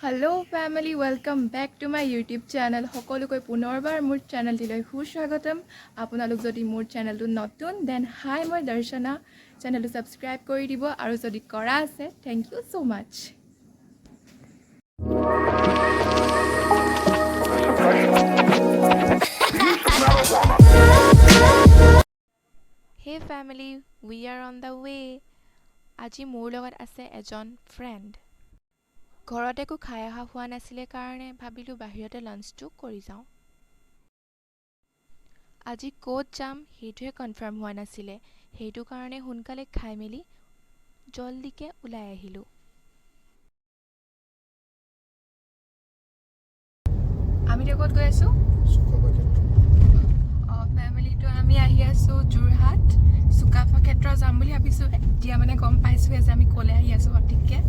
Hello family, welcome back to my YouTube channel. সকলোকৈ পুনৰবাৰ মোৰ চেনেলটিলৈ সুস্বাগতম। আপোনালোক যদি মোৰ চেনেলটো নতুন দেন হাই মই দৰ্শনা, চেনেলটো সাবস্ক্ৰাইব কৰি দিব আৰু যদি কৰা আছে thank you so much. Hey family, we are on the way. আজি মোৰ লগত আছে এজন ফ্ৰেণ্ড। ঘৰত একো খাই অহা হোৱা নাছিলে কাৰণে ভাবিলোঁ বাহিৰতে লাঞ্চটো কৰি যাওঁ। আজি ক'ত যাম সেইটোহে কনফাৰ্ম হোৱা নাছিলে, সেইটো কাৰণে সোনকালে খাই মেলি জলদিকে ওলাই আহিলোঁ। আমি ক'ত গৈ আছোঁ? ফেমিলিটো আমি আহি আছোঁ যোৰহাট চুকাফা ক্ষেত্ৰ যাম বুলি ভাবিছোঁ। এতিয়া মানে গম পাইছোঁ যে আমি ক'লে আহি আছোঁ সঠিককৈ।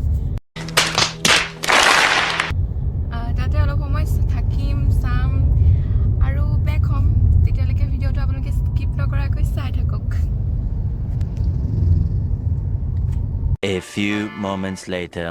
তাতে অলপ সময় থাকিম, চাম আৰু বেক হ'ম। তেতিয়ালৈকে ভিডিঅ'টো আপোনালোকে স্কিপ নকৰাকৈ চাই থাকক। A few moments later.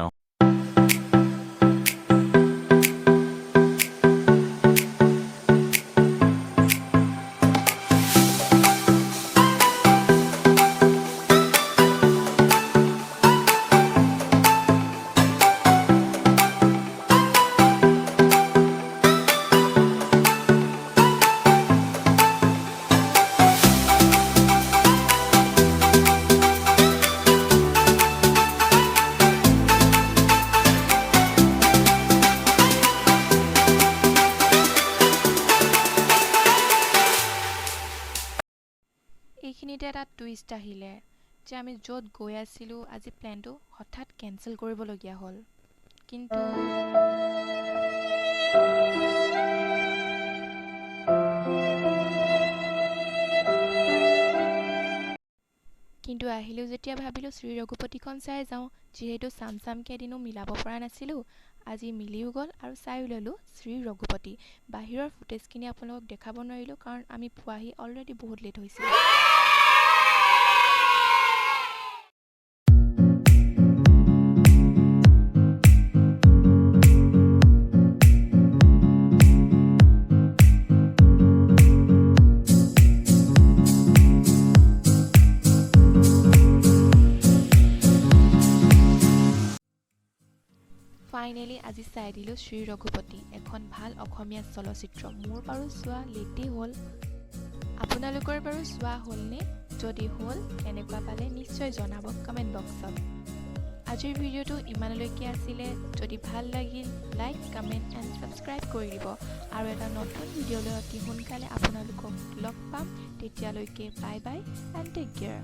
এইখিনিতে এটা টুইষ্ট আহিলে যে আমি য'ত গৈ আছিলোঁ আজি প্লেনটো হঠাৎ কেঞ্চেল কৰিবলগীয়া হ'ল। কিন্তু আহিলোঁ যেতিয়া ভাবিলোঁ শ্ৰী ৰঘুপতিখন চাই যাওঁ, যিহেতু চামকে এদিনো মিলাব পৰা নাছিলোঁ। আজি মিলিও গ'ল আৰু চাইও ল'লোঁ শ্ৰী ৰঘুপতি। বাহিৰৰ ফুটেজখিনি আপোনালোকক দেখাব নোৱাৰিলোঁ কাৰণ আমি পোৱাহি অলৰেডি বহুত লেট হৈছিল। ফাইনেলি আজি চাই দিলোঁ শ্ৰী ৰঘুপতি, এখন ভাল অসমীয়া চলচ্চিত্ৰ। মোৰ বাৰু চোৱা লেটেই হ'ল, আপোনালোকৰ বাৰু চোৱা হ'লনে? যদি হ'ল এনেকুৱা পালে নিশ্চয় জনাব কমেণ্ট বক্সত। আজিৰ ভিডিঅ'টো ইমানলৈকে আছিলে। যদি ভাল লাগিল লাইক, কমেণ্ট এণ্ড ছাবস্ক্ৰাইব কৰি দিব আৰু এটা নতুন ভিডিঅ'লৈ অতি সোনকালে আপোনালোকক লগ পাম। তেতিয়ালৈকে bye bye and take care.